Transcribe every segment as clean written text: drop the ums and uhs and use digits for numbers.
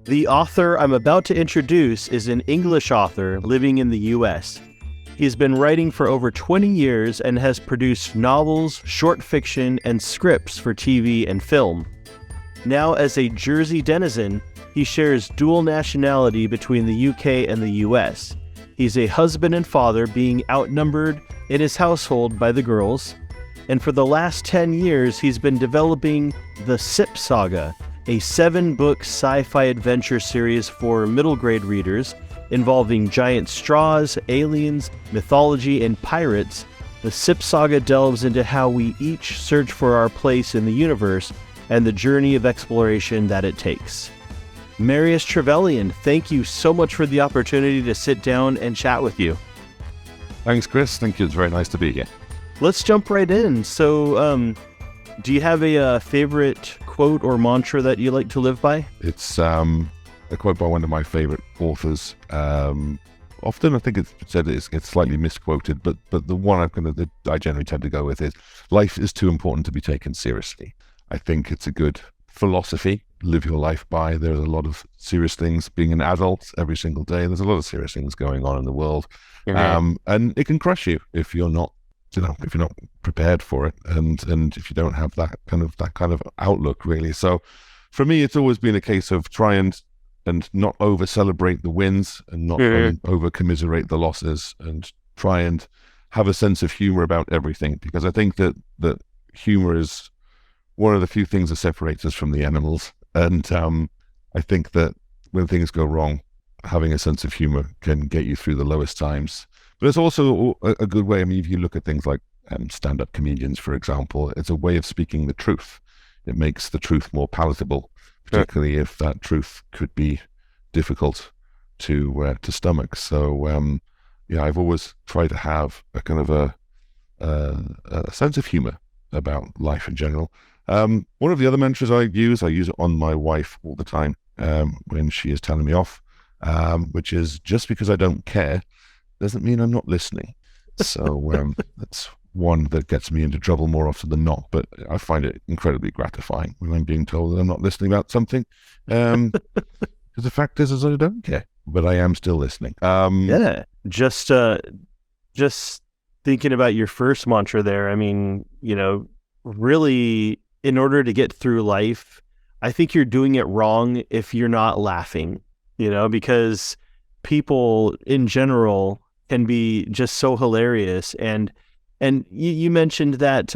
The author I'm about to introduce is an English author living in the U.S. He's been writing for over 20 years and has produced novels, short fiction, and scripts for TV and film. Now, as a Jersey denizen, he shares dual nationality between the UK and the US. He's a husband and father, being outnumbered in his household by the girls. And for the last 10 years, he's been developing the SipSaga, a 7-book sci-fi adventure series for middle grade readers involving giant straws, aliens, mythology, and pirates. The SipSaga delves into how we each search for our place in the universe and the journey of exploration that it takes. Marius Trevelean, thank you so much for the opportunity to sit down and chat with you. Thanks, Chris. Thank you. It's very nice to be here. Let's jump right in. So, do you have a favorite quote or mantra that you like to live by? It's a quote by one of my favorite authors. Often I think it's said it's slightly misquoted, but the one I generally tend to go with is, life is too important to be taken seriously. I think it's a good philosophy. Live your life by. There's a lot of serious things. Being an adult every single day, there's a lot of serious things going on in the world. Mm-hmm. And it can crush you if you're not prepared for it, and if you don't have that kind of outlook, really. So for me, it's always been a case of try and not over celebrate the wins and not over commiserate the losses, and try and have a sense of humor about everything, because I think that humor is one of the few things that separates us from the animals. And I think that when things go wrong, having a sense of humor can get you through the lowest times. But it's also a good way. I mean, if you look at things like stand-up comedians, for example, it's a way of speaking the truth. It makes the truth more palatable, particularly if that truth could be difficult to stomach. So, I've always tried to have a kind of a sense of humor about life in general. One of the other mantras I use it on my wife all the time when she is telling me off, which is, just because I don't care doesn't mean I'm not listening. So that's one that gets me into trouble more often than not, but I find it incredibly gratifying when I'm being told that I'm not listening about something. Because the fact is I don't care, but I am still listening. Just thinking about your first mantra there, I mean, really, in order to get through life, I think you're doing it wrong if you're not laughing, because people in general can be just so hilarious. And you mentioned that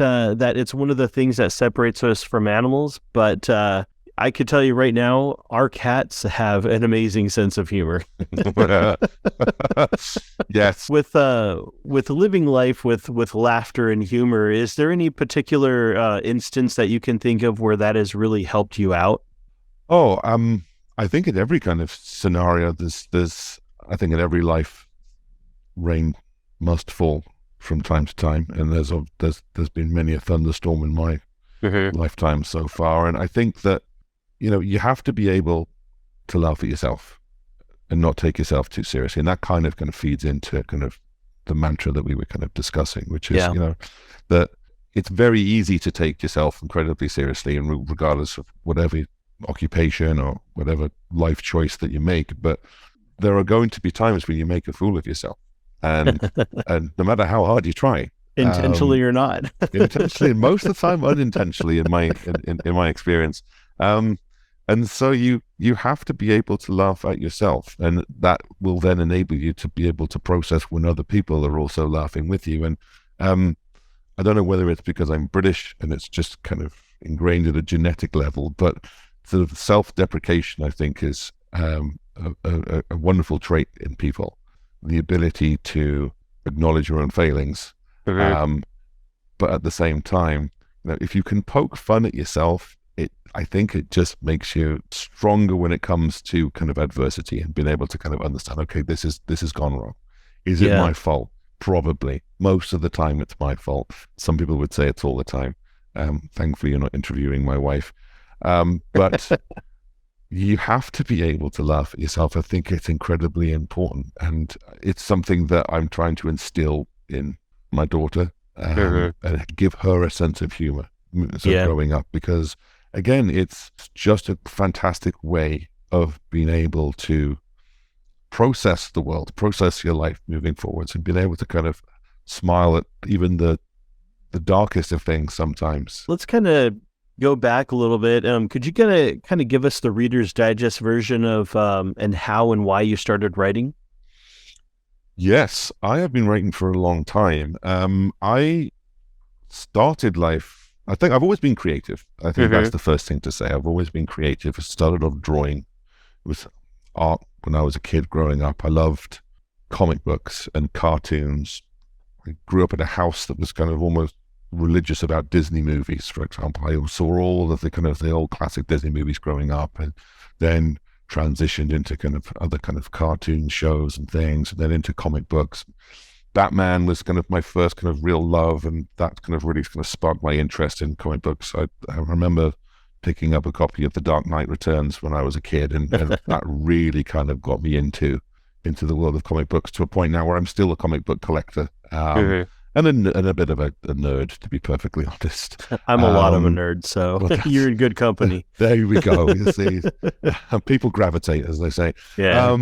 it's one of the things that separates us from animals, but I could tell you right now, our cats have an amazing sense of humor. Yes. With living life with laughter and humor, is there any particular instance that you can think of where that has really helped you out? I think in every kind of scenario, there's I think in every life, rain must fall from time to time, and there's been many a thunderstorm in my lifetime so far. And I think that you have to be able to laugh at yourself and not take yourself too seriously, and that kind of feeds into kind of the mantra that we were kind of discussing, which is that it's very easy to take yourself incredibly seriously, and regardless of whatever occupation or whatever life choice that you make. But there are going to be times when you make a fool of yourself. And no matter how hard you try, intentionally or not, intentionally, most of the time unintentionally, in my experience, and so you have to be able to laugh at yourself, and that will then enable you to be able to process when other people are also laughing with you. And I don't know whether it's because I'm British and it's just kind of ingrained at a genetic level, but sort of self-deprecation, I think, is a wonderful trait in people. The ability to acknowledge your own failings, but at the same time, if you can poke fun at yourself, I think it just makes you stronger when it comes to kind of adversity, and being able to kind of understand, okay, this has gone wrong. Is it my fault? Probably. Most of the time, it's my fault. Some people would say it's all the time. Thankfully, you're not interviewing my wife, but. You have to be able to laugh at yourself. I think it's incredibly important, and it's something that I'm trying to instill in my daughter, and give her a sense of humor growing up, because again, it's just a fantastic way of being able to process the world, process your life moving forwards, and being able to kind of smile at even the darkest of things sometimes. Let's kind of go back a little bit. Could you kind of give us the Reader's Digest version of and how and why you started writing? Yes, I have been writing for a long time. I started life, I think I've always been creative. I think that's the first thing to say. I've always been creative. I started off drawing with art when I was a kid growing up. I loved comic books and cartoons. I grew up in a house that was kind of almost religious about Disney movies, for example. I saw all of the kind of the old classic Disney movies growing up, and then transitioned into kind of other kind of cartoon shows and things, and then into comic books. Batman was kind of my first kind of real love, and that kind of really kind of sparked my interest in comic books. I remember picking up a copy of The Dark Knight Returns when I was a kid, and that really kind of got me into the world of comic books, to a point now where I'm still a comic book collector. And a bit of a nerd, to be perfectly honest. I'm a lot of a nerd, so well, you're in good company. There we go. You see, people gravitate, as they say. Yeah.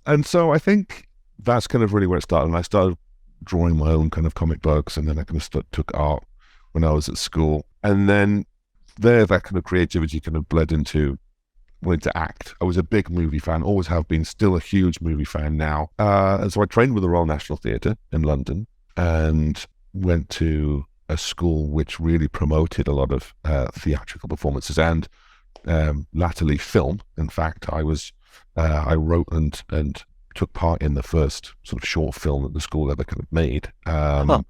And so I think that's kind of really where it started. And I started drawing my own kind of comic books, and then I kind of took art when I was at school. And then that kind of creativity kind of bled into wanting to act. I was a big movie fan, always have been, still a huge movie fan now. And so I trained with the Royal National Theatre in London, and went to a school which really promoted a lot of theatrical performances and latterly film. In fact, I wrote and took part in the first sort of short film that the school ever kind of made. But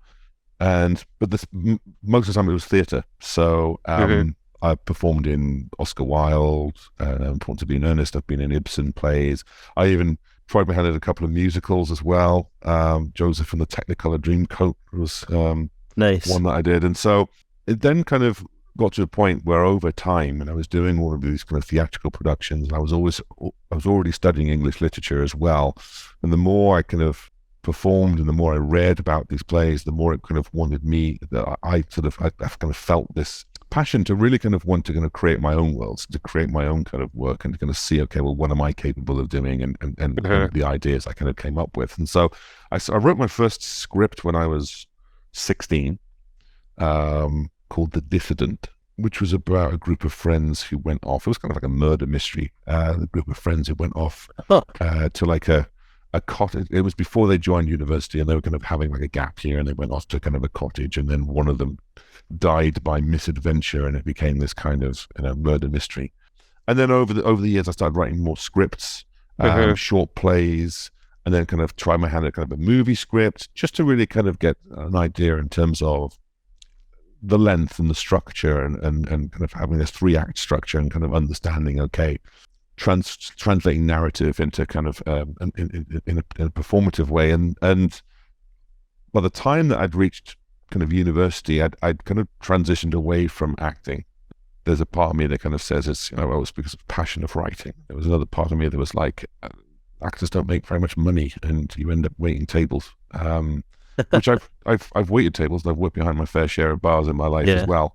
most of the time it was theatre. So I performed in Oscar Wilde, Born to Be in Earnest. I've been in Ibsen plays. I even tried my hand at a couple of musicals as well. Joseph and the Technicolor Dreamcoat was nice one that I did. And so it then kind of got to a point where over time, and I was doing all of these kind of theatrical productions, and I was already studying English literature as well. And the more I kind of performed and the more I read about these plays, the more it kind of wanted me, that I've kind of felt this passion to really kind of want to kind of create my own worlds, to create my own kind of work, and to kind of see, okay, well, what am I capable of doing, and the ideas I kind of came up with. And so I wrote my first script when I was 16, called The Dissident, which was about a group of friends who went off. It was kind of like a murder mystery. A group of friends who went off to like a cottage. It was before they joined university, and they were kind of having like a gap year, and they went off to kind of a cottage, and then one of them died by misadventure, and it became this kind of murder mystery. And then over the years, I started writing more scripts, short plays, and then kind of try my hand at kind of a movie script, just to really kind of get an idea in terms of the length and the structure, and kind of having this 3-act structure, and kind of understanding, okay, translating narrative into kind of in a performative way. And by the time that I'd reached kind of university, I'd kind of transitioned away from acting. There's a part of me that kind of says it's, it was because of passion of writing. There was another part of me that was like, actors don't make very much money, and you end up waiting tables. Which I've waited tables, and I've worked behind my fair share of bars in my life as well.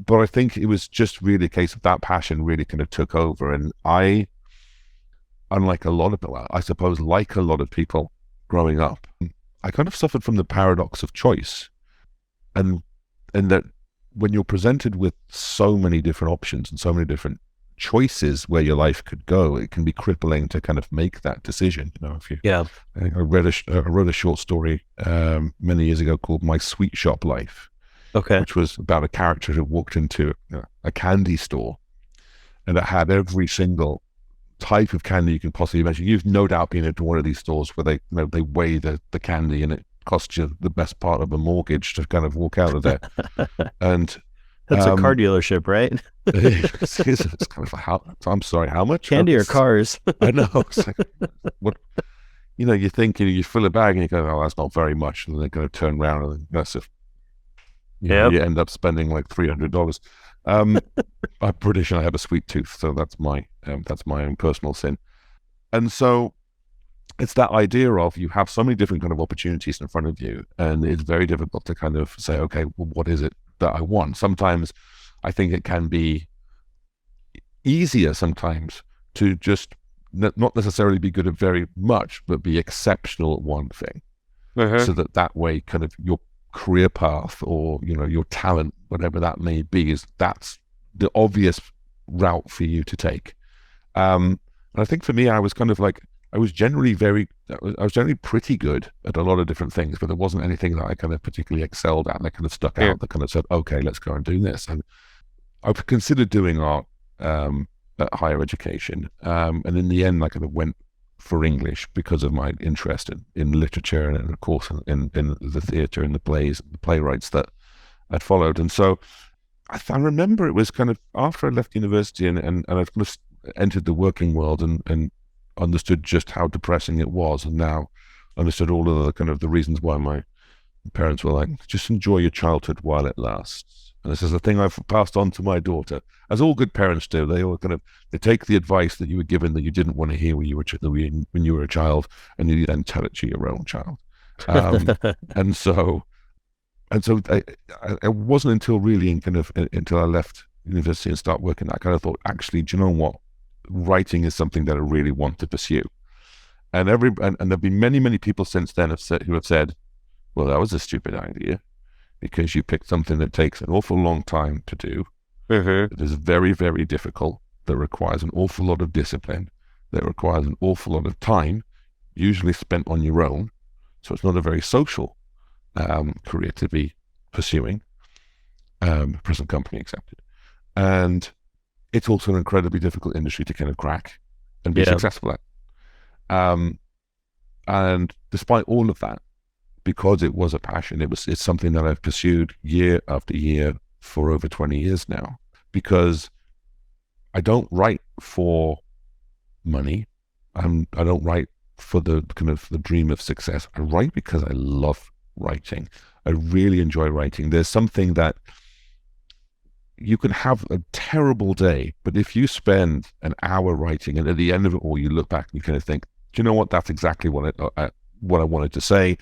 But I think it was just really a case of that passion really kind of took over. And I, unlike a lot of people, I suppose, like a lot of people growing up, I kind of suffered from the paradox of choice. And that when you're presented with so many different options and so many different choices where your life could go, it can be crippling to kind of make that decision. I wrote a short story many years ago called My Sweet Shop Life, which was about a character who walked into a candy store, and it had every single type of candy you can possibly imagine. You've no doubt been into one of these stores where they weigh the candy, and it costs you the best part of a mortgage to kind of walk out of there. And that's a car dealership, right? It's kind of like, I'm sorry, how much? Candy or cars? I know. It's like, what? You think you fill a bag and you go, oh, that's not very much, and then they kind of turn around and that's it. You end up spending like $300. I'm British and I have a sweet tooth, so that's my own personal sin. And so it's that idea of you have so many different kind of opportunities in front of you, and it's very difficult to kind of say, okay, well, what is it that I want? Sometimes I think it can be easier sometimes to just not necessarily be good at very much, but be exceptional at one thing. So that way kind of your career path or, your talent, whatever that may be, that's the obvious route for you to take. And I think for me, I was kind of like, I was generally pretty good at a lot of different things, but there wasn't anything that I kind of particularly excelled at that kind of stuck out, that kind of said, okay, let's go and do this. And I've considered doing art at higher education. And in the end, I kind of went for English because of my interest in literature and of course in the theatre and the plays, the playwrights that I'd followed. And so I remember it was kind of after I left university and I'd kind of entered the working world and understood just how depressing it was, and now understood all of the kind of the reasons why my parents were like, just enjoy your childhood while it lasts. And this is the thing I've passed on to my daughter, as all good parents do. They take the advice that you were given that you didn't want to hear when you were a child, and you then tell it to your own child. And so it wasn't until really until I left university and started working that I kind of thought, actually, do you know what? Writing is something that I really want to pursue. And there've been many people since then who have said, well, that was a stupid idea, because you picked something that takes an awful long time to do. It is very, very difficult, that requires an awful lot of discipline, that requires an awful lot of time, usually spent on your own. So it's not a very social career to be pursuing, present company accepted. And it's also an incredibly difficult industry to kind of crack and be successful at. And despite all of that, because it was a passion, it's something that I've pursued year after year for over 20 years now, because I don't write for money. I don't write for the kind of the dream of success. I write because I love writing. I really enjoy writing. There's something that you can have a terrible day, but if you spend an hour writing and at the end of it all, you look back and you kind of think, do you know what? That's exactly what I wanted to say.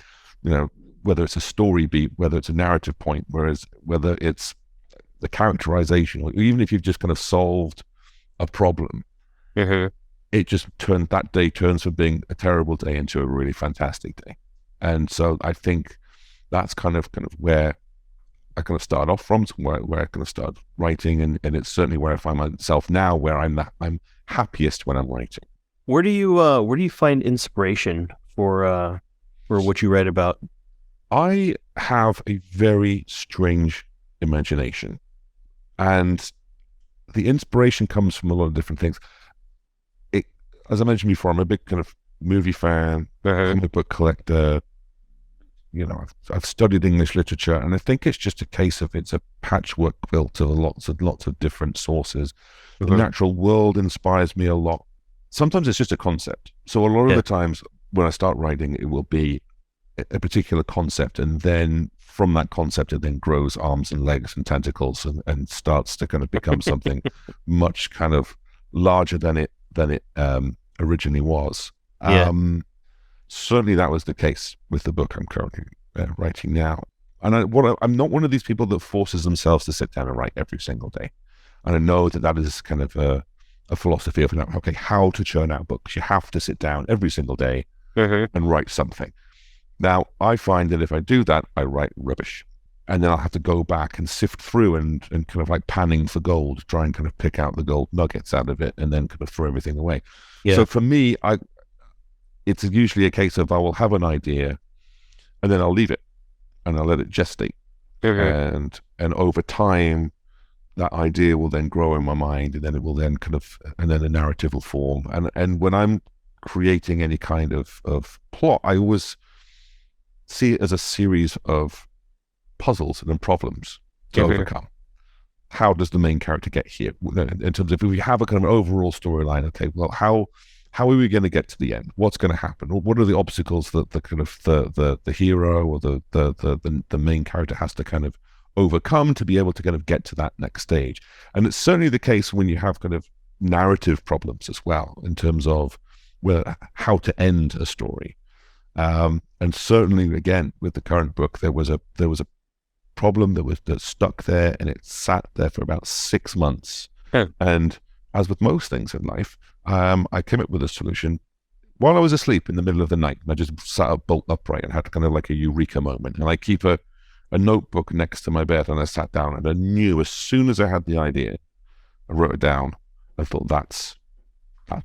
Whether it's a story beat, whether it's a narrative point, whether it's the characterization, or even if you've just kind of solved a problem, it just that day turns from being a terrible day into a really fantastic day. And so I think that's kind of where I kind of start off from, where I kind of start writing, and it's certainly where I find myself now, where I'm happiest when I'm writing. Where do you find inspiration for what you write about? I have a very strange imagination, and the inspiration comes from a lot of different things. As I mentioned before, I'm a big kind of movie fan, comic book collector. I've studied English literature, and I think it's just a case of it's a patchwork quilt of lots of different sources. The natural world inspires me a lot. Sometimes it's just a concept. So a lot of the times when I start writing, it will be a particular concept, and then from that concept it then grows arms and legs and tentacles and starts to kind of become something much kind of larger than it originally was. Certainly that was the case with the book I'm currently writing now. And I'm not one of these people that forces themselves to sit down and write every single day. And I know that is kind of a philosophy of, okay, how to churn out books. You have to sit down every single day and write something. Now, I find that if I do that, I write rubbish. And then I'll have to go back and sift through and kind of like panning for gold, try and kind of pick out the gold nuggets out of it and then kind of throw everything away. So for me, it's usually a case of I will have an idea and then I'll leave it and I'll let it gestate. And over time, that idea will then grow in my mind, and then it will then and then a narrative will form. And when I'm creating any kind of plot, I always see it as a series of puzzles and then problems to overcome. How does the main character get here? In terms of, if we have a kind of overall storyline, okay, well, how are we going to get to the end? What's going to happen? Or what are the obstacles that the kind of the hero or the main character has to kind of overcome to be able to kind of get to that next stage? And it's certainly the case when you have kind of narrative problems as well, in terms of how to end a story. And certainly, again, with the current book, there was a problem that stuck there, and it sat there for about 6 months. And as with most things in life, I came up with a solution while I was asleep in the middle of the night. And I just sat up bolt upright and had kind of like a eureka moment. And I keep a notebook next to my bed, and I sat down and I knew as soon as I had the idea, I wrote it down. I thought, that's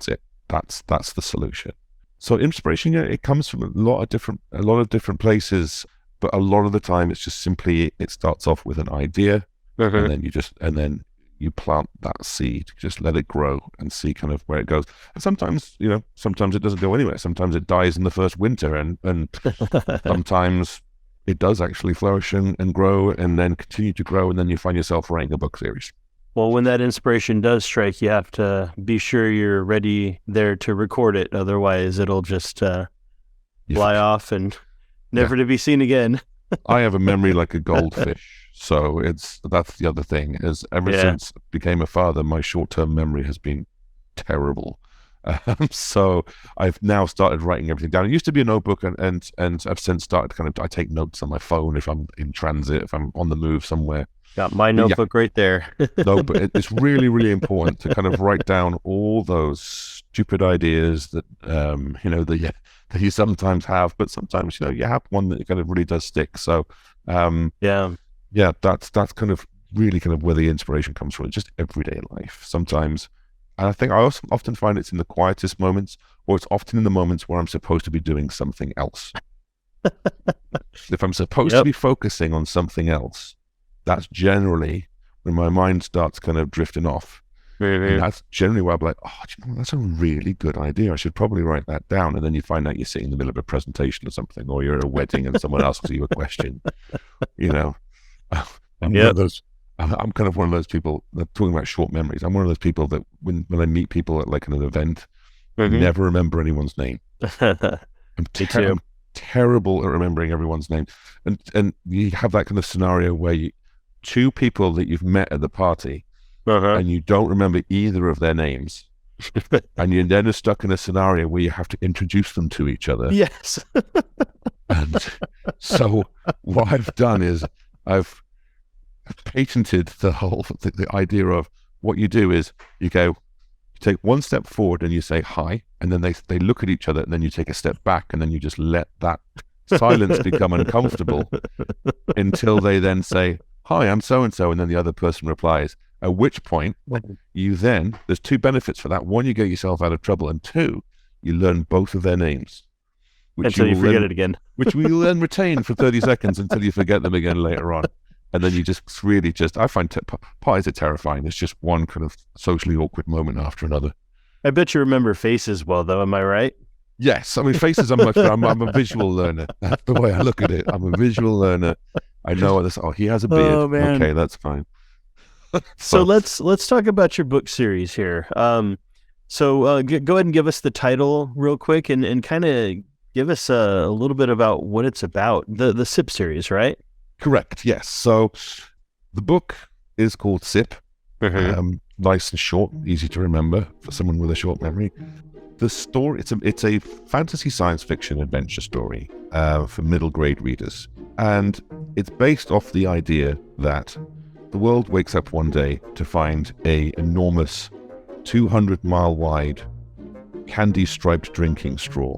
it. That's the solution. So inspiration, it comes from a lot of different places, but a lot of the time it's just simply, it starts off with an idea, and then you plant that seed, just let it grow and see kind of where it goes. And sometimes it doesn't go anywhere. Sometimes it dies in the first winter, and sometimes it does actually flourish and grow and then continue to grow, and then you find yourself writing a book series. Well, when that inspiration does strike, you have to be sure you're ready there to record it. Otherwise, it'll just fly off and never to be seen again. I have a memory like a goldfish. So that's the other thing, is since I became a father, my short-term memory has been terrible. So I've now started writing everything down. It used to be a notebook, and I've since started I take notes on my phone if I'm in transit, if I'm on the move somewhere. Got my notebook right there. No, but it's really, really important to kind of write down all those stupid ideas that, that you sometimes have, but sometimes, you have one that kind of really does stick. So, that's kind of really kind of where the inspiration comes from. It's just everyday life sometimes. And I think I also often find it's in the quietest moments, or it's often in the moments where I'm supposed to be doing something else. If I'm supposed to be focusing on something else, that's generally when my mind starts kind of drifting off. And that's generally where I'm like, that's a really good idea. I should probably write that down. And then you find out you're sitting in the middle of a presentation or something, or you're at a wedding and someone asks you a question. I'm kind of one of those people that, talking about short memories, I'm one of those people that when I meet people at like an event, I never remember anyone's name. I'm terrible at remembering everyone's name. And you have that kind of scenario where two people that you've met at the party, and you don't remember either of their names, and you're then stuck in a scenario where you have to introduce them to each other. Yes. And so what I've done is I've patented the idea of what you do is you take one step forward and you say hi, and then they look at each other, and then you take a step back, and then you just let that silence become uncomfortable until they then say, hi, I'm so-and-so, and then the other person replies, at which point there's two benefits for that. One, you get yourself out of trouble, and two, you learn both of their names. Until you forget it again. Which we will then retain for 30 seconds until you forget them again later on. And then you I find parties are terrifying. It's just one kind of socially awkward moment after another. I bet you remember faces well, though. Am I right? Yes. I mean, faces are much better. I'm a visual learner. That's the way I look at it. I'm a visual learner. I know this. Oh, he has a beard. Oh, man. Okay, that's fine. So let's talk about your book series here. So go ahead and give us the title real quick, and kind of give us a little bit about what it's about. The SIP series, right? Correct. Yes. So the book is called SIP. Nice and short, easy to remember for someone with a short memory. The story, it's a fantasy science fiction adventure story for middle grade readers. And it's based off the idea that the world wakes up one day to find a enormous 200-mile wide candy-striped drinking straw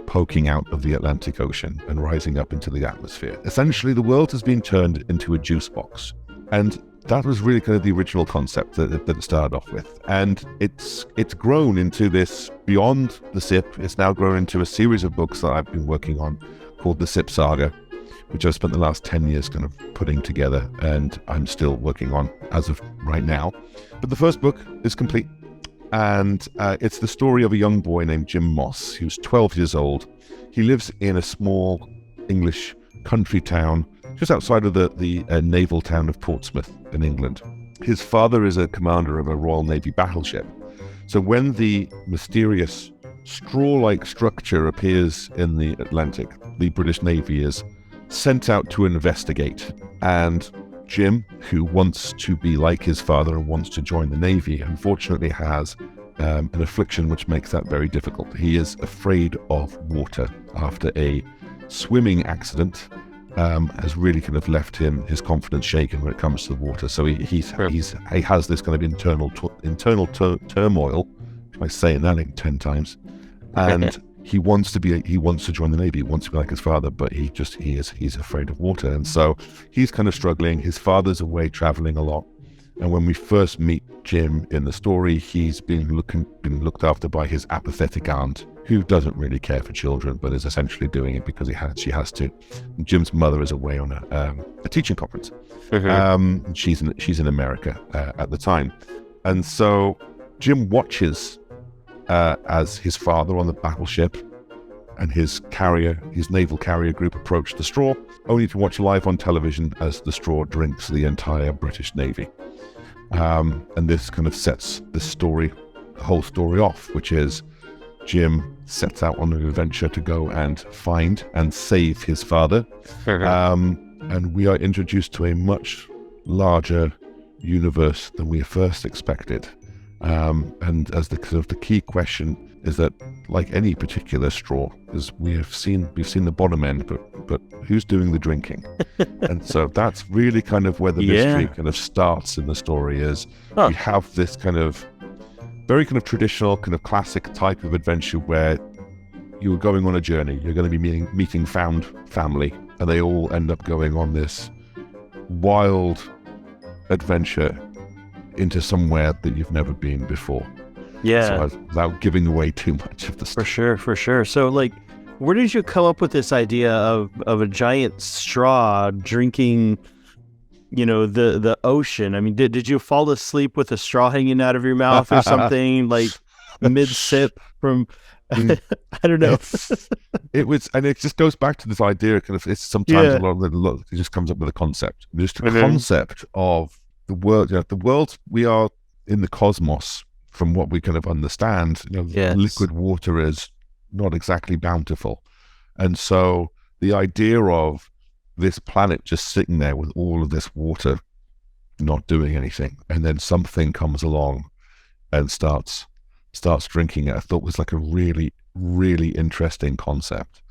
poking out of the Atlantic Ocean and rising up into the atmosphere. Essentially, the world has been turned into a juice box. And that was really kind of the original concept that it started off with. And it's grown into this, beyond the SIP, it's now grown into a series of books that I've been working on called the SipSaga, which I've spent the last 10 years kind of putting together, and I'm still working on as of right now. But the first book is complete. And it's the story of a young boy named Jim Moss, who's 12 years old. He lives in a small English country town just outside of the naval town of Portsmouth in England. His father is a commander of a Royal Navy battleship. So when the mysterious straw-like structure appears in the Atlantic, the British Navy is sent out to investigate. And Jim, who wants to be like his father and wants to join the Navy, unfortunately has an affliction which makes that very difficult. He is afraid of water after a swimming accident has really kind of left his confidence shaken when it comes to the water. So he has this kind of internal turmoil. I say it now like 10 times, and he wants to join the Navy. He wants to be like his father, but he's afraid of water, and so he's kind of struggling. His father's away traveling a lot, and when we first meet Jim in the story, he's been looked after by his apathetic aunt, who doesn't really care for children, but is essentially doing it because she has to. Jim's mother is away on a teaching conference. She's in America at the time, and so Jim watches as his father on the battleship and his naval carrier group approach the Straw, only to watch live on television as the Straw drinks the entire British Navy. And this kind of sets the whole story off, which is Jim sets out on an adventure to go and find and save his father. And we are introduced to a much larger universe than we first expected. And as the key question is that, like any particular straw, is we've seen the bottom end, but who's doing the drinking? And so that's really kind of where the mystery kind of starts in the story. Is we have this kind of very kind of traditional, kind of classic type of adventure where you're going on a journey. You're going to be meeting found family, and they all end up going on this wild adventure into somewhere that you've never been before. So without giving away too much of the stuff. For sure. So, like, where did you come up with this idea of a giant straw drinking, the ocean? I mean, did you fall asleep with a straw hanging out of your mouth or something, like mid-sip from... I don't know. It was, and it just goes back to this idea. Kind of, it's sometimes a lot. It just comes up with a concept. Just the concept of the world. The world we are in, the cosmos. From what we kind of understand, liquid water is not exactly bountiful, and so the idea of this planet just sitting there with all of this water, not doing anything, and then something comes along and starts drinking it, I thought was like a really, really interesting concept.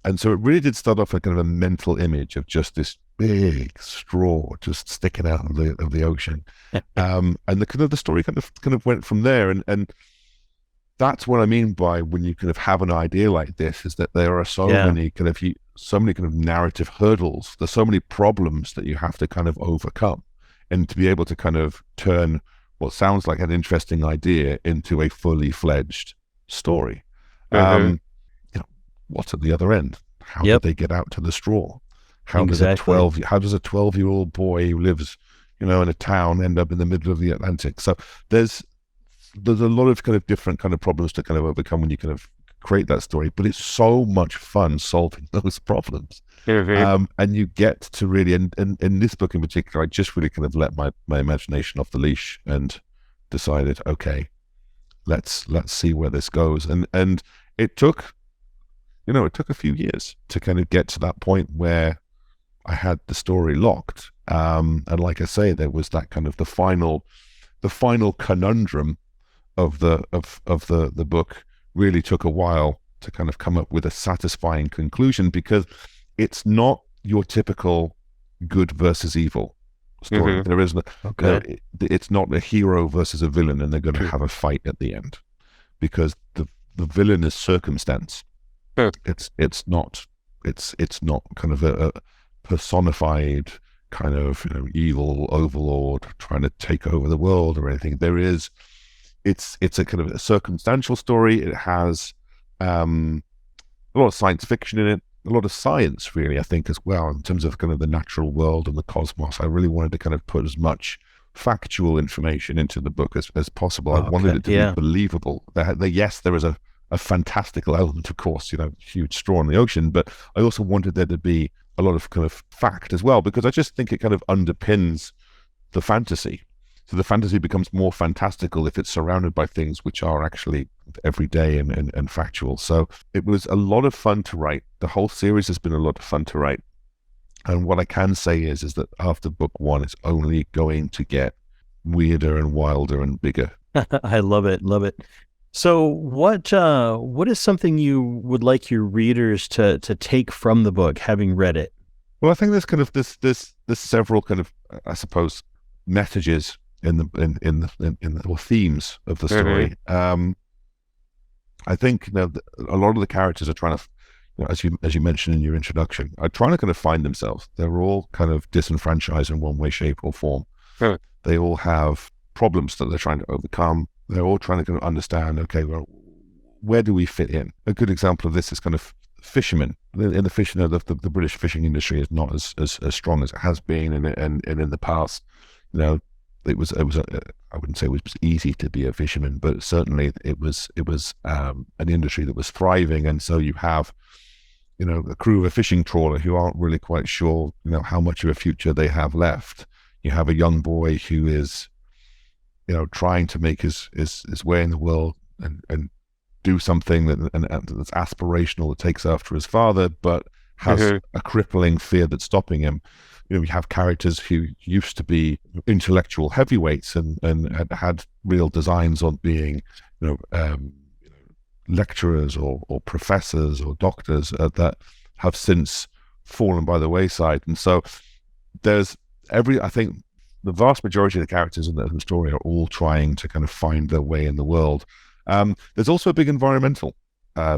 And so it really did start off like kind of a mental image of just this big straw just sticking out of the ocean. And the story kind of went from there. And that's what I mean by when you kind of have an idea like this, is that there are so many kind of narrative hurdles. There's so many problems that you have to kind of overcome, and to be able to kind of turn what sounds like an interesting idea into a fully fledged story. What's at the other end? How did they get out to the straw? How does a 12-year-old boy who lives, in a town end up in the middle of the Atlantic? So there's a lot of kind of different kind of problems to kind of overcome when you kind of create that story, but it's so much fun solving those problems. And you get to really, and in this book in particular, I just really kind of let my imagination off the leash and decided, okay, let's see where this goes. And it took a few years to kind of get to that point where I had the story locked. And like I say, there was that kind of the final conundrum of the book really took a while to kind of come up with a satisfying conclusion, because it's not your typical good versus evil story. There isn't. It's not a hero versus a villain, and they're going to have a fight at the end, because the villain is circumstance. It's not kind of a personified kind of evil overlord trying to take over the world or anything. It's a kind of a circumstantial story. It has a lot of science fiction in it, a lot of science really, I think, as well, in terms of kind of the natural world and the cosmos. I really wanted to kind of put as much factual information into the book as possible. I wanted it to be believable. Yes, there is a fantastical element, of course, huge straw in the ocean, but I also wanted there to be a lot of kind of fact as well, because I just think it kind of underpins the fantasy. So the fantasy becomes more fantastical if it's surrounded by things which are actually everyday and factual. So it was a lot of fun to write. The whole series has been a lot of fun to write. And what I can say is that after book one, it's only going to get weirder and wilder and bigger. I love it. So what is something you would like your readers to take from the book, having read it? Well, I think there's kind of this several kind of, I suppose, messages or themes of the Mm-hmm. story. I think a lot of the characters are trying to, as you mentioned in your introduction, are trying to kind of find themselves. They're all kind of disenfranchised in one way, shape, or form. Hmm. They all have problems that they're trying to overcome. They're all trying to kind of understand, okay, well, where do we fit in? A good example of this is kind of fishermen. In the fishing, the British fishing industry is not as strong as it has been, and in the past, it was I wouldn't say it was easy to be a fisherman, but certainly it was an industry that was thriving, and so you have a crew of a fishing trawler who aren't really quite sure how much of a future they have left. You have a young boy who is trying to make his way in the world and do something that's aspirational, that takes after his father, but has Mm-hmm. a crippling fear that's stopping him. We have characters who used to be intellectual heavyweights and had real designs on being, lecturers or professors or doctors that have since fallen by the wayside. And so I think the vast majority of the characters in the story are all trying to kind of find their way in the world. There's also a big environmental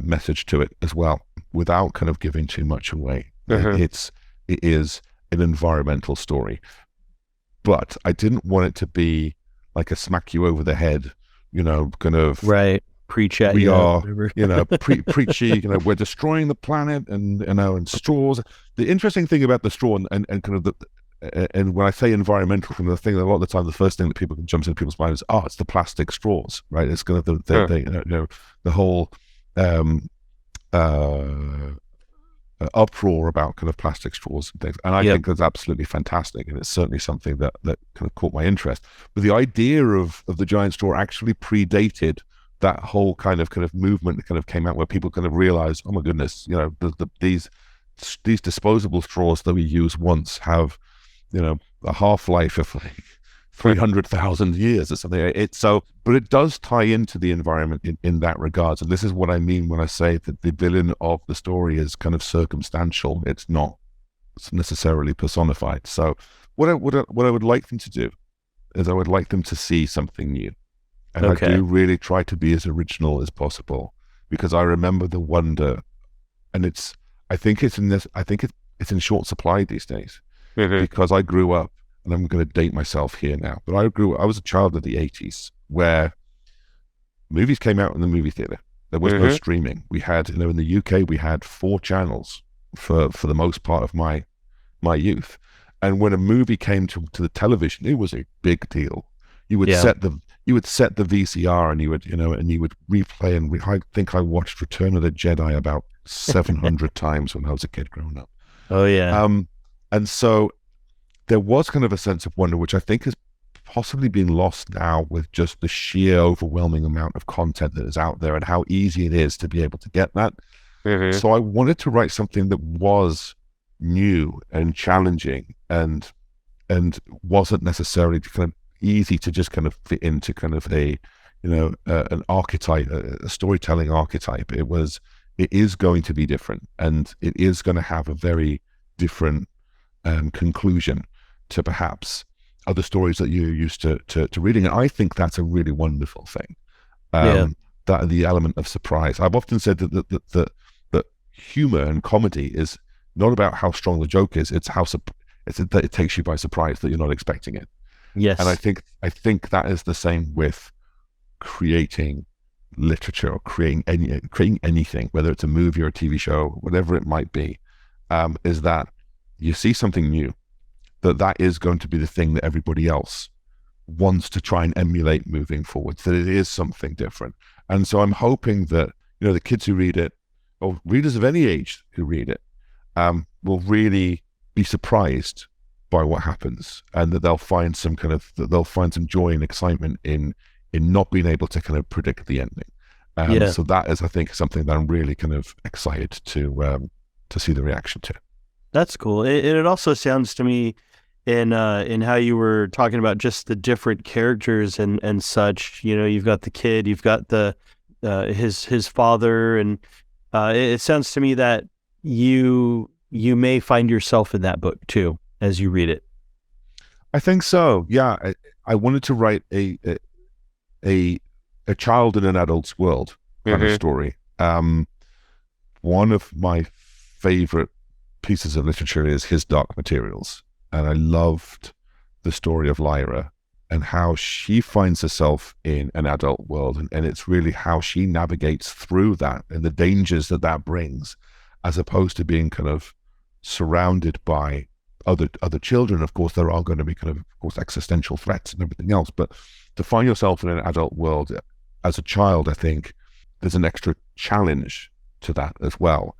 message to it as well, without kind of giving too much away. Mm-hmm. It is an environmental story, but I didn't want it to be like a smack you over the head, kind of Right. Preach at we you. are, Whatever. preachy, we're destroying the planet and straws. The interesting thing about the straw and kind of and when I say environmental, kind of the thing, a lot of the time, the first thing that people jumps into people's minds is, it's the plastic straws, right? It's kind of the whole uproar about kind of plastic straws and things. And I think that's absolutely fantastic. And it's certainly something that kind of caught my interest. But the idea of the giant straw actually predated that whole kind of movement that kind of came out, where people kind of realized, oh my goodness, these disposable straws that we use once have, a half-life of like 300,000 years or something. But it does tie into the environment in that regards. And this is what I mean when I say that the villain of the story is kind of circumstantial. It's not necessarily personified. So what I would like them to do is I would like them to see something new. And I do really try to be as original as possible, because I remember the wonder, and I think it's in short supply these days, Mm-hmm. because I grew up, and I'm going to date myself here now, but I was a child of the 80s, where movies came out in the movie theater. There was no streaming. We had, in the UK, we had 4 channels for the most part of my youth. And when a movie came to the television, it was a big deal. You would set the VCR, and you would replay. And I think I watched Return of the Jedi about 700 times when I was a kid growing up. Oh yeah. And so there was kind of a sense of wonder, which I think has possibly been lost now with just the sheer overwhelming amount of content that is out there and how easy it is to be able to get that. Mm-hmm. So I wanted to write something that was new and challenging and wasn't necessarily kind of easy to just kind of fit into kind of an archetype, a storytelling archetype. It is going to be different, and it is going to have a very different conclusion to perhaps other stories that you're used to reading. And I think that's a really wonderful thing. That the element of surprise. I've often said that humor and comedy is not about how strong the joke is; it's that it takes you by surprise, that you're not expecting it. Yes. And I think that is the same with creating literature or creating anything, whether it's a movie or a TV show, whatever it might be, is that you see something new, that is going to be the thing that everybody else wants to try and emulate moving forward, that it is something different. And so I'm hoping that, the kids who read it, or readers of any age who read it, will really be surprised by what happens, and that they'll find some joy and excitement in not being able to kind of predict the ending. So that is, I think, something that I'm really kind of excited to see the reaction to. That's cool. It also sounds to me, in how you were talking about just the different characters and such. You've got the kid, you've got the his father, and it sounds to me that you may find yourself in that book too as you read it. I think so. Yeah, I wanted to write a child in an adult's world kind of story. One of my favorite pieces of literature is His Dark Materials, and I loved the story of Lyra and how she finds herself in an adult world, and it's really how she navigates through that and the dangers that that brings, as opposed to being kind of surrounded by other children. Of course, there are going to be kind of course, existential threats and everything else, but to find yourself in an adult world as a child, I think there's an extra challenge to that as well.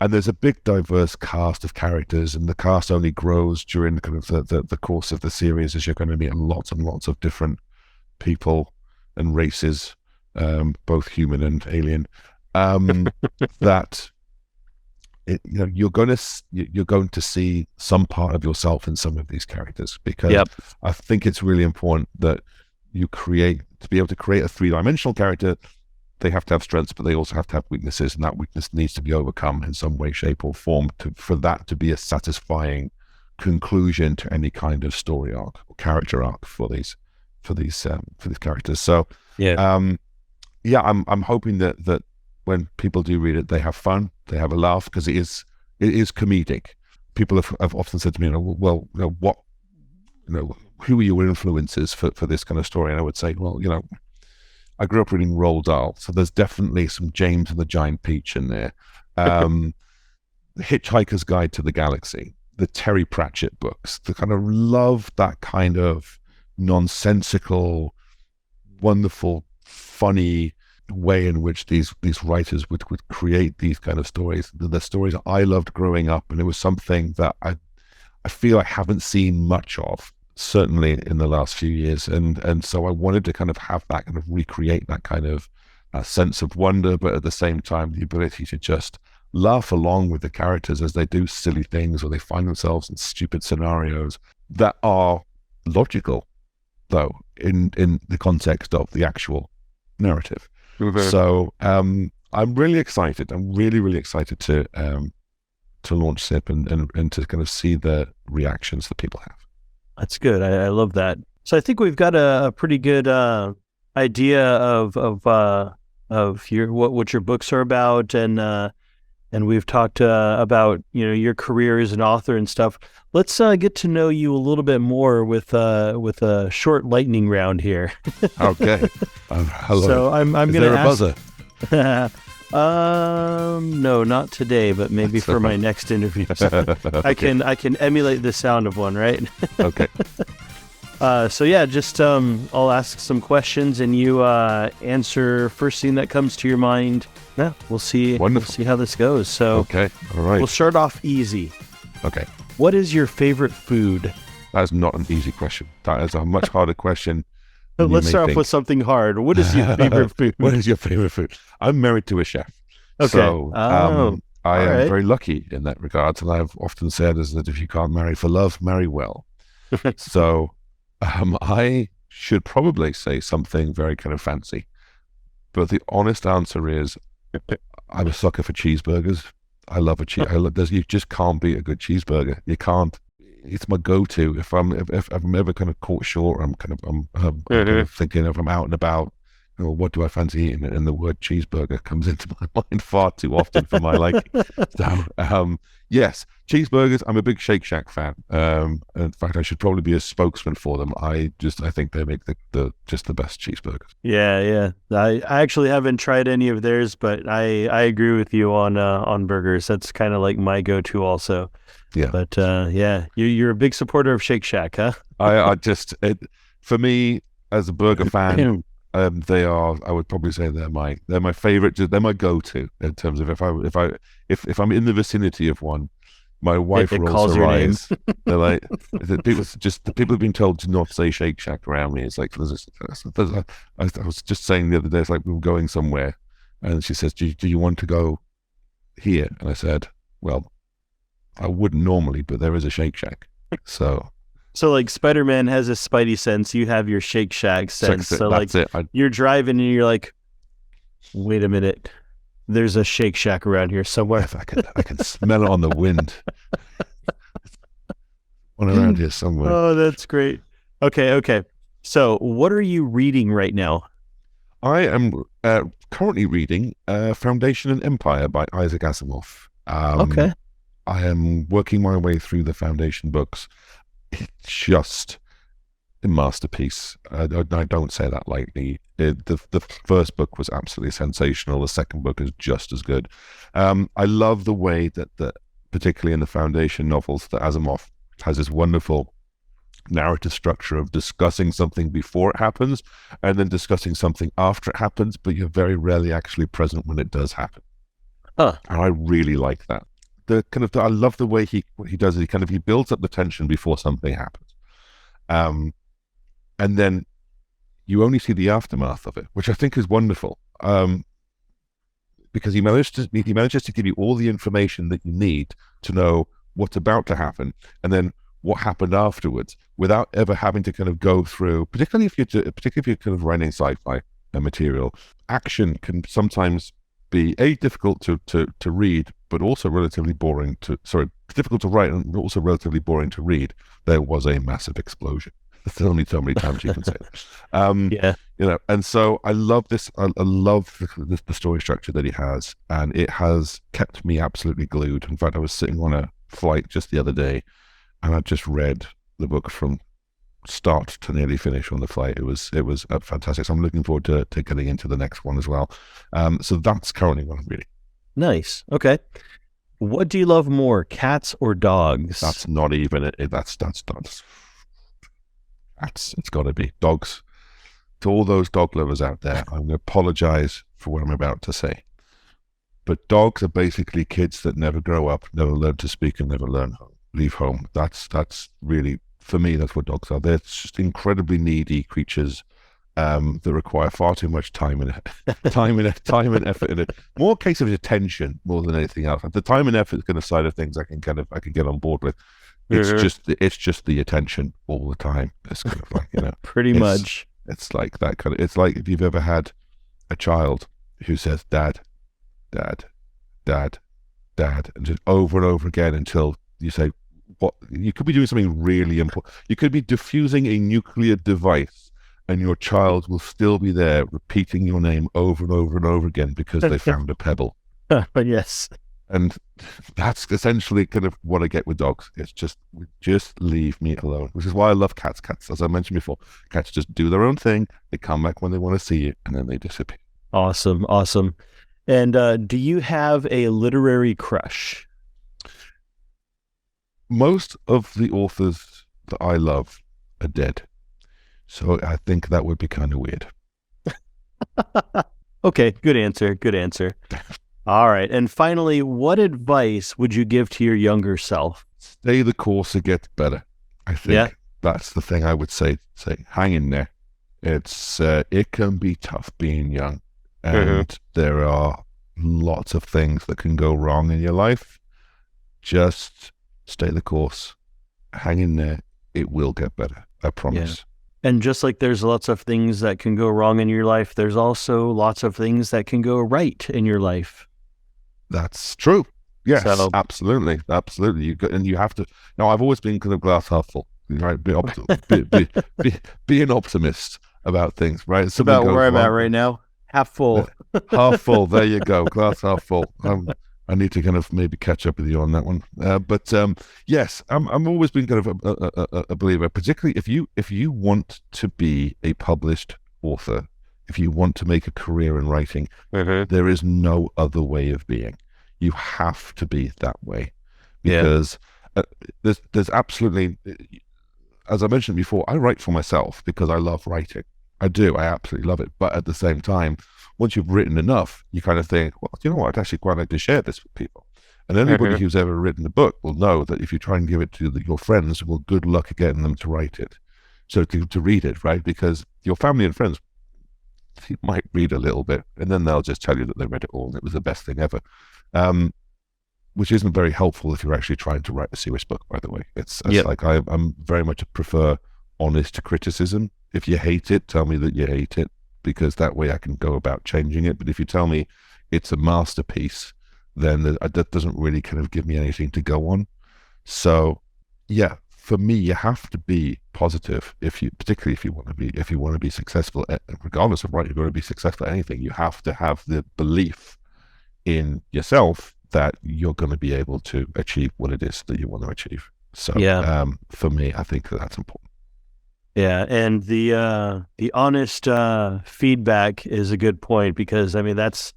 And there's a big diverse cast of characters, and the cast only grows during the kind of the course of the series, as you're going to meet lots and lots of different people and races, both human and alien. That you're going to see some part of yourself in some of these characters, because I think it's really important that to be able to create a three-dimensional character. They have to have strengths, but they also have to have weaknesses, and that weakness needs to be overcome in some way, shape, or form for that to be a satisfying conclusion to any kind of story arc or character arc for these characters. So, I'm hoping that when people do read it, they have fun, they have a laugh, because it is comedic. People have often said to me, who are your influences for this kind of story? And I would say, I grew up reading Roald Dahl, so there's definitely some James and the Giant Peach in there. The Hitchhiker's Guide to the Galaxy, the Terry Pratchett books, the kind of love that kind of nonsensical, wonderful, funny way in which these writers would create these kind of stories. The stories I loved growing up, and it was something that I feel I haven't seen much of, certainly in the last few years, and so I wanted to kind of have that kind of recreate that kind of sense of wonder, but at the same time the ability to just laugh along with the characters as they do silly things or they find themselves in stupid scenarios that are logical, though, in the context of the actual narrative. So I'm really excited. I'm really excited to launch SIP and to kind of see the reactions that people have. That's good. I love that. So I think we've got a pretty good idea of what your books are about, and we've talked about your career as an author and stuff. Let's get to know you a little bit more with a short lightning round here. Okay. Hello. So I'm going to ask. Is there a buzzer? No, not today, but maybe for my next interview. Okay. I can emulate the sound of one, right? Okay. So yeah, just I'll ask some questions and you answer first thing that comes to your mind. Yeah, we'll see. Wonderful. We'll see how this goes. So okay, all right. We'll start off easy. Okay. What is your favorite food? That is not an easy question. That is a much harder question. Let's start off with something hard. What is your favorite food? What is your favorite food? I'm married to a chef. Okay. So I am very lucky in that regard. And I've often said is that if you can't marry for love, marry well. So I should probably say something very kind of fancy. But the honest answer is I'm a sucker for cheeseburgers. I love a cheese. You just can't beat a good cheeseburger. You can't. It's my go-to if I'm ever kind of caught short. I'm kind of thinking if I'm out and about, what do I fancy eating? And the word cheeseburger comes into my mind far too often for my liking. So yes, cheeseburgers. I'm a big Shake Shack fan. In fact, I should probably be a spokesman for them. I think they make the best cheeseburgers. Yeah. I actually haven't tried any of theirs, but I agree with you on burgers. That's kind of like my go-to also. Yeah. But you're a big supporter of Shake Shack, huh? For me as a burger fan, I would probably say they're my favorite. They're my go-to in terms of if I'm in the vicinity of one, my wife rolls her eyes. They're like, the people have been told to not say Shake Shack around me. It's like I was just saying the other day, it's like we were going somewhere, and she says, "Do you want to go here?" And I said, "Well, I wouldn't normally, but there is a Shake Shack." So like Spider-Man has a spidey sense, you have your Shake Shack sense. So like you're driving and you're like, Wait a minute. There's a Shake Shack around here somewhere. Yes, I can smell it on the wind. One around here somewhere. Oh, that's great. Okay. So, what are you reading right now? I am currently reading Foundation and Empire by Isaac Asimov. Okay. I am working my way through the Foundation books. It's just a masterpiece. I don't say that lightly. The first book was absolutely sensational. The second book is just as good. I love the way that particularly in the Foundation novels, that Asimov has this wonderful narrative structure of discussing something before it happens and then discussing something after it happens, but you're very rarely actually present when it does happen. And I really like that. I love the way he does it. He builds up the tension before something happens. And then you only see the aftermath of it, which I think is wonderful. Because he manages to give you all the information that you need to know what's about to happen, and then what happened afterwards, without ever having to kind of go through. Particularly if you're kind of writing sci-fi material, action can sometimes be difficult to read, but also relatively boring difficult to write and also relatively boring to read. There was a massive explosion. There's only so many times you can say that. Yeah. And so I love this. I love the story structure that he has, and it has kept me absolutely glued. In fact, I was sitting on a flight just the other day, and I just read the book from start to nearly finish on the flight. It was fantastic. So I'm looking forward to getting into the next one as well. So that's currently what I'm reading. Nice. Okay. What do you love more, cats or dogs? That's not even it. It's got to be dogs. To all those dog lovers out there, I'm going to apologize for what I'm about to say. But dogs are basically kids that never grow up, never learn to speak, and never leave home. That's really, for me, that's what dogs are. They're just incredibly needy creatures that require far too much time and effort in it. More a case of attention more than anything else. The time and effort kind of side of things I can get on board with. It's just the attention all the time. It's kind of like, pretty much. It's like that kind of. It's like if you've ever had a child who says "Dad, Dad, Dad, Dad," and just over and over again until you say, "What?" You could be doing something really important. You could be diffusing a nuclear device, and your child will still be there repeating your name over and over and over again because they found a pebble. Yes. And that's essentially kind of what I get with dogs. It's just leave me alone, which is why I love cats. Cats, as I mentioned before, cats just do their own thing. They come back when they want to see you, and then they disappear. Awesome. And do you have a literary crush? Most of the authors that I love are dead. So I think that would be kind of weird. Okay, good answer. All right. And finally, what advice would you give to your younger self? Stay the course, it gets better. I think that's the thing I would say. Hang in there. It can be tough being young, and there are lots of things that can go wrong in your life. Just stay the course. Hang in there. It will get better. I promise. Yeah. And just like there's lots of things that can go wrong in your life, there's also lots of things that can go right in your life. That's true. Yes, absolutely. You have to. Now, I've always been kind of glass half full, right? Be an optimist about things, right? It's about where I'm at right now. Half full. Half full. There you go. Glass half full. I need to kind of maybe catch up with you on that one. But yes, I'm always been kind of a believer, particularly if you want to be a published author. If you want to make a career in writing, there is no other way of being. You have to be that way because there's absolutely, as I mentioned before, I write for myself because I love writing. I do. I absolutely love it. But at the same time, once you've written enough, you kind of think, well, you know what? I'd actually quite like to share this with people. And anybody who's ever written a book will know that if you try and give it to your friends, well, good luck getting them to write it. So to read it, right? Because your family and friends, you might read a little bit and then they'll just tell you that they read it all and it was the best thing ever, which isn't very helpful if you're actually trying to write a serious book, by the way. It's like I'm very much prefer honest criticism. If you hate it, tell me that you hate it, because that way I can go about changing it. But if you tell me it's a masterpiece, then that doesn't really kind of give me anything to go on. So yeah, for me, you have to be positive particularly if you want to be successful, regardless of, right, you're going to be successful at anything. You have to have the belief in yourself that you're going to be able to achieve what it is that you want to achieve. So for me, I think that's important. Yeah, and the honest feedback is a good point, because I mean that's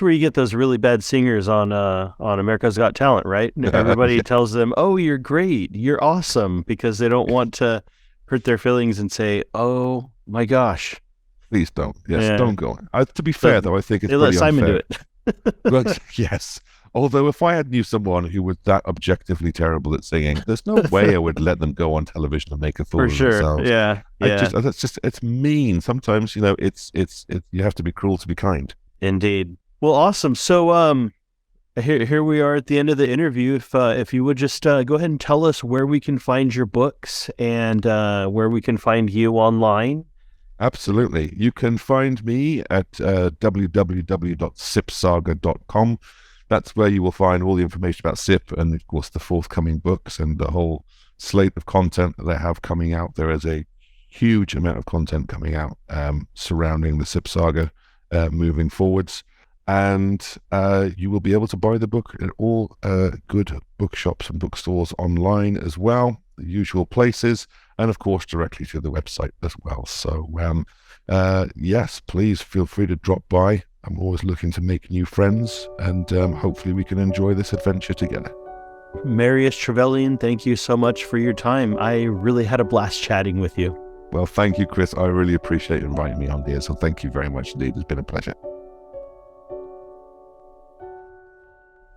where you get those really bad singers on America's Got Talent, right? Everybody tells them, "Oh, you're great, you're awesome," because they don't want to hurt their feelings and say, "Oh my gosh." Please don't. Yes, don't go on. To be fair, though, I think it's they pretty let Simon unfair. do it. Well, yes. Although if I knew someone who was that objectively terrible at singing, there's no way I would let them go on television and make a fool of themselves. Yeah. It's mean. Sometimes, it's you have to be cruel to be kind. Indeed. Well, awesome. So here we are at the end of the interview. If you would just go ahead and tell us where we can find your books and where we can find you online. Absolutely. You can find me at www.SipSaga.com. That's where you will find all the information about SIP and, of course, the forthcoming books and the whole slate of content that they have coming out. There is a huge amount of content coming out surrounding the SIP saga moving forwards. And you will be able to buy the book at all good bookshops and bookstores online as well, the usual places, and of course directly to the website as well. So yes, please feel free to drop by. I'm always looking to make new friends, and hopefully we can enjoy this adventure together. Marius Trevelean, thank you so much for your time. I really had a blast chatting with you. Well, thank you, Chris. I really appreciate you inviting me on here, so thank you very much indeed. It's been a pleasure.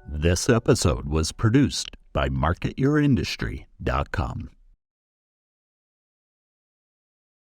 This episode was produced by marketyourindustry.com.